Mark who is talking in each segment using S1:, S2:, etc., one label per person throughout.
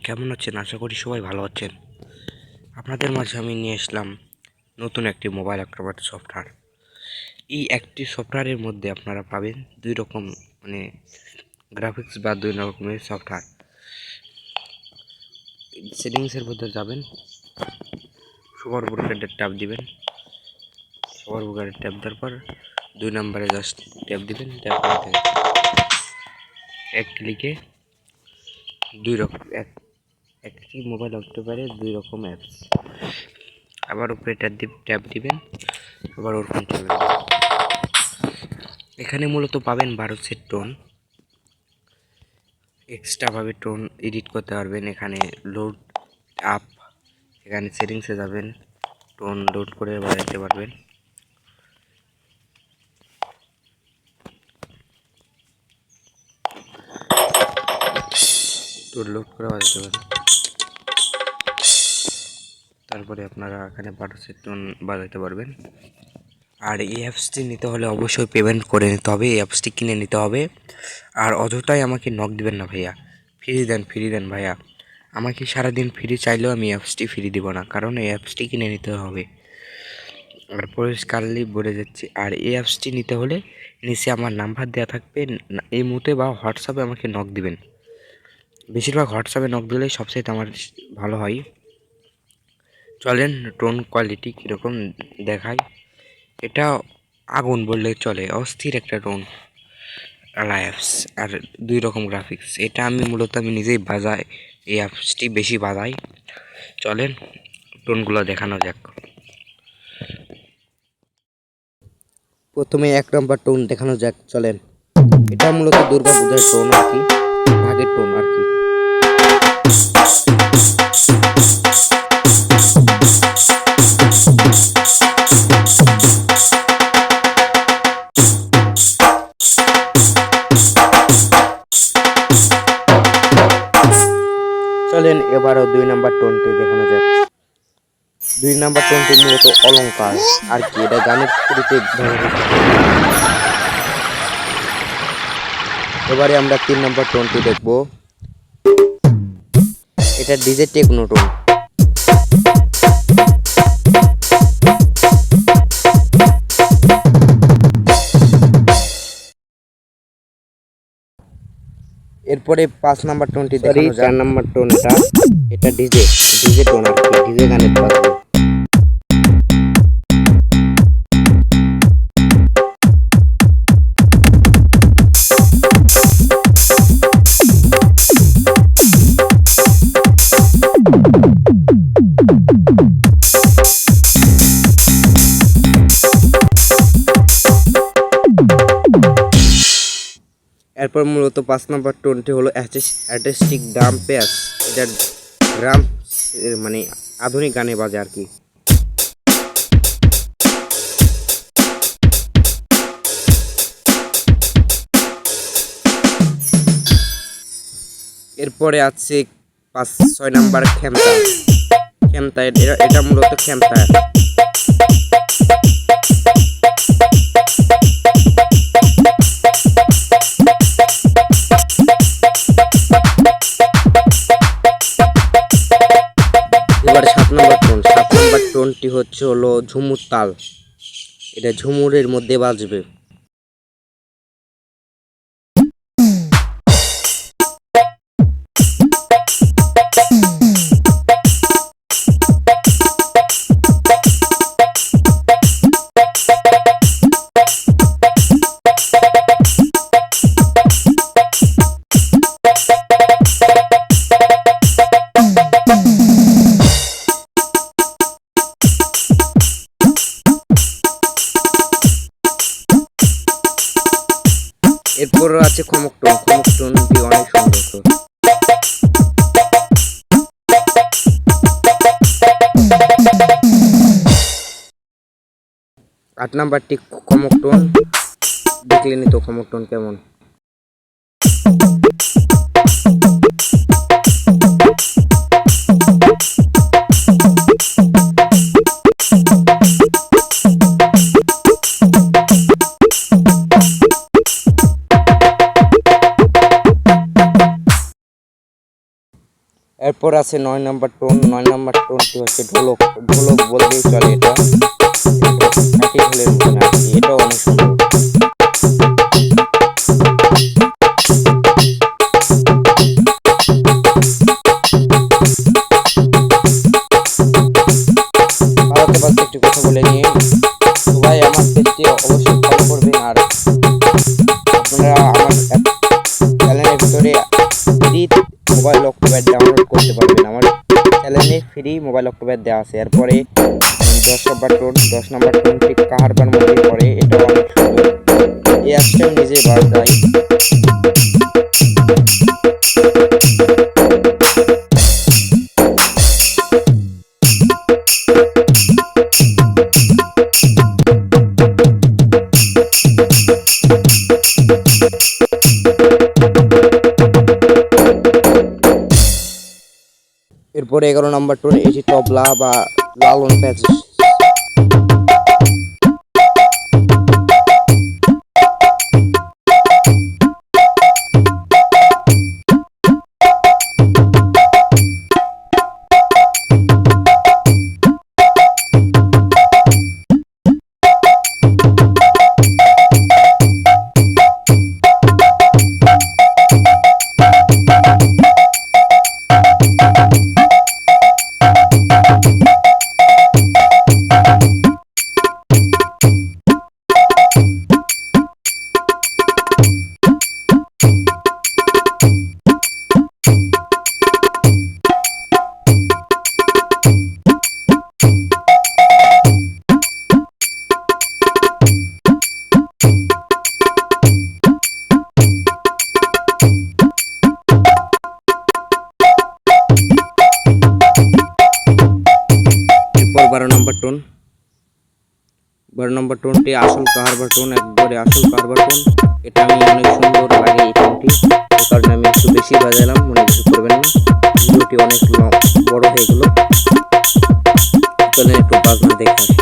S1: কেমন আছেন? আশা করি সবাই ভালো আছেন। আপনাদের মাঝে আমি নিয়ে আসলাম নতুন একটি মোবাইল অ্যাক্রোব্যাট সফটওয়্যার। এই একটি সফটওয়্যারের মধ্যে আপনারা পাবেন দুই রকম গ্রাফিক্স বা দুই রকমের সফটওয়্যার। সেটিংসের মধ্যে যাবেন, সুপার বুকারের ট্যাব দিবেন। সুপার বুকারের ট্যাব দেওয়ার পর 2 নম্বরে জাস্ট ট্যাব দিবেন। ট্যাব করতে এক ক্লিকে দুই রকম একটি মোবাইল হতে পারে দুই রকম অ্যাপস। আবার উপরে ট্যাব দিবেন, আবার ওরকম চলবে। এখানে মূলত পাবেন 12 সেট টোন, এক্সট্রাভাবে টোন এডিট করতে পারবেন। এখানে লোড আপ, এখানে সেটিংসে যাবেন, টোন লোড করে বাজাতে পারবেন। টোন লোড করে বাজাতে পারবেন। তারপরে আপনারা এখানে 12 সেট টোন বাজাতে পারবেন। আর এই অ্যাপসটি নিতে হলে অবশ্যই পেমেন্ট করে নিতে হবে, এই অ্যাপসটি কিনে নিতে হবে। আর অযথাই আমাকে নক দিবেন না ভাইয়া, ফ্রি দেন ভাইয়া। আমাকে সারাদিন ফ্রি চাইলেও আমি অ্যাপসটি ফ্রি দিব না, কারণ এই অ্যাপসটি কিনে নিতে হবে। আর পরিষ্কারলি বলে যাচ্ছি, আর এই অ্যাপসটি নিতে হলে নিচে আমার নাম্বার দেওয়া থাকবে, এই মুহূর্তে বা হোয়াটসঅ্যাপে আমাকে নক দিবেন। বেশিরভাগ হোয়াটসঅ্যাপে নক দিলেই সবচেয়ে আমার ভালো হয়। চলেন টোন কোয়ালিটি কীরকম দেখায়। এটা আগুন বললে চলে, অস্থির একটা টোন অ্যাপস। আর দুই রকম গ্রাফিক্স। এটা আমি মূলত নিজেই বাজাই, এই অ্যাপসটি বেশি বাজাই। চলেন টোনগুলো দেখানো যাক। প্রথমে 1 নম্বর টোন দেখানো যাক, চলেন। এটা মূলত দুর্গা পূজার টোন আর কি, ভাগের টোন আর কি। চলেন এবারও 2 নম্বর টোনটি দেখানো যাক। 2 নম্বর টোনটি মূলত অলংকার আর কি, এটা গানের শুরুতে ব্যবহৃত। এবারে আমরা 3 নম্বর টোনটি দেখব। এটা ডিজে টেকনো টোন। এরপরে 5 নম্বর টোনটি দেখানো যাক। 4 নম্বর টোন, এটা ডিজে টোন আর কি, ডিজে গানের বাজবে। এরপর মূলত 5 নম্বর টোনটি হলো অ্যাটিস্টিক ড্রাম বেস। এটা ড্রাম আধুনিক গানে বাজে আর কি। এরপরে আছে 6 নম্বর খেমতা। এটা মূলত খেমতা। এবার 7 নম্বর টোনটি হলো ঝুমুর তাল। এটা ঝুমুরের মধ্যে বাজবে। এরপর আছে খমক টোনটি অনেক সুন্দর। 8 নাম্বারটি খমক টোন। দেখলেনি তো খমক টোন কেমন। এরপর আছে 9 নম্বর টোন। 9 নম্বর টোনটি হচ্ছে ঢোলক। ঢোলক বললেই চলে, এটা খাঁটি ঢোলের মতন আর কি, এটাও অনেক সুন্দর। বাজাতে বাজাতে একটি কথা বলে নিয়ে সবাই আমার পেজটি অবশ্যই ফলো করবেন। আর আপনারা আমার চ্যানেলের ভিতরে ফ্রি মোবাইল অক্টোপ্যাড ডাউনলোড করতে পারবেন। আমার চ্যানেলে ফ্রি মোবাইল অক্টোপ্যাড দেওয়া আছে। এরপরে 10 নম্বর টোনটি কাহারবার মধ্যে পড়ে, এটাও অনেক সুন্দর। এই অ্যাপসটাও নিজে বাজাই। এরপরে 11 নম্বর টোন, এটি তবলা বা লালন প্যাচ। এরপর 12 নম্বর টোন। 12 নম্বর টোনটি আসল কাহারবার টোন, একবারে আসল কাহারবার টোন। এটা আমি অনেক সুন্দর লাগে এই টোনটি, এই কারণে আমি একটু বেশি বাজালাম, মনে কিছু করবেন না। ভিডিওটি অনেক বড় হয়ে গেল, চলেন একটু বাজনা দেখে আসি।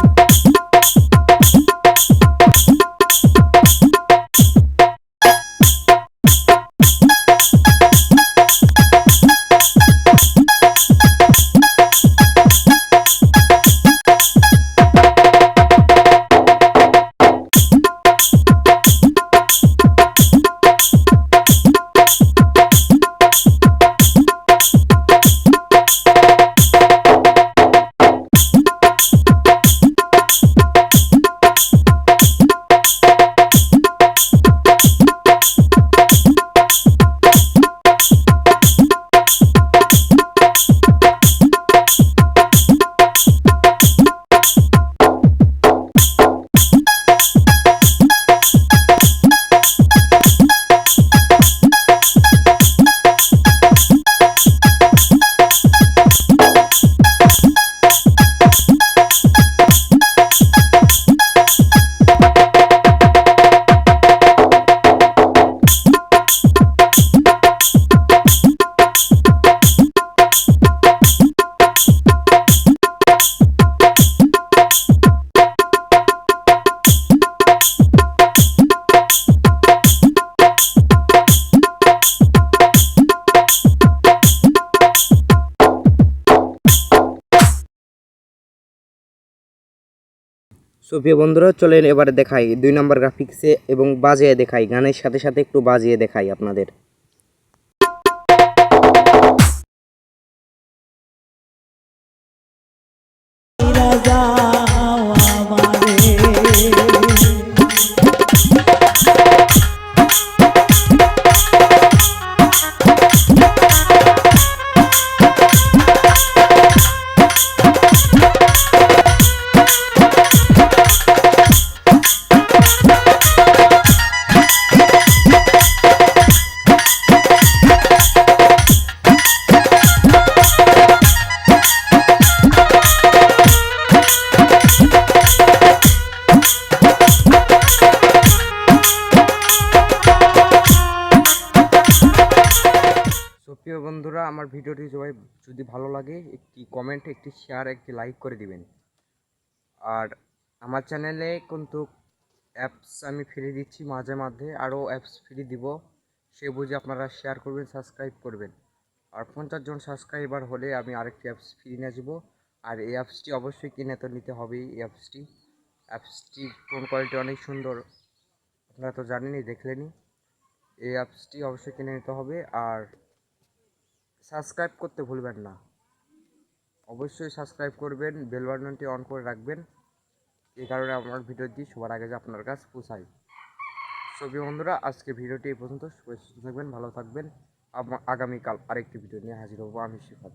S1: প্রিয় বন্ধুরা, চলেন এবারে দেখাই 2 নম্বর গ্রাফিক্সে এবং বাজিয়ে দেখাই, গানের সাথে সাথে একটু বাজিয়ে দেখাই আপনাদের। প্রিয় বন্ধুরা, আমার ভিডিওটি সবাই যদি ভালো লাগে একটি কমেন্ট, একটি শেয়ার, একটি লাইক করে দিবেন। আর আমার চ্যানেলে কিন্তু অ্যাপস আমি ফ্রি দিচ্ছি, মাঝে মাঝে আরও অ্যাপস ফ্রি দিব, সে বুঝে আপনারা শেয়ার করবেন, সাবস্ক্রাইব করবেন। আর 50 জন সাবস্ক্রাইবার হলে আমি আরেকটি অ্যাপস ফ্রি নিয়ে আসবো। আর এই অ্যাপসটি অবশ্যই কিনে তো নিতে হবেই। এই অ্যাপসটির টোন কোয়ালিটি অনেক সুন্দর, আপনারা তো জানেনই, দেখলেনই। এই অ্যাপসটি অবশ্যই কিনে নিতে হবে। আর সাবস্ক্রাইব করতে ভুলবেন না, অবশ্যই সাবস্ক্রাইব করবেন, বেল বাটনটি অন করে রাখবেন, এই কারণে আমার ভিডিও দিই সবার আগে যে আপনার কাছে পৌঁছায়। সবই বন্ধুরা, আজকে ভিডিওটি এই পর্যন্ত। সবাই সুস্থ থাকবেন, ভালো থাকবেন। আগামীকাল আরেকটি ভিডিও নিয়ে হাজির হবো আমি, শিফাত।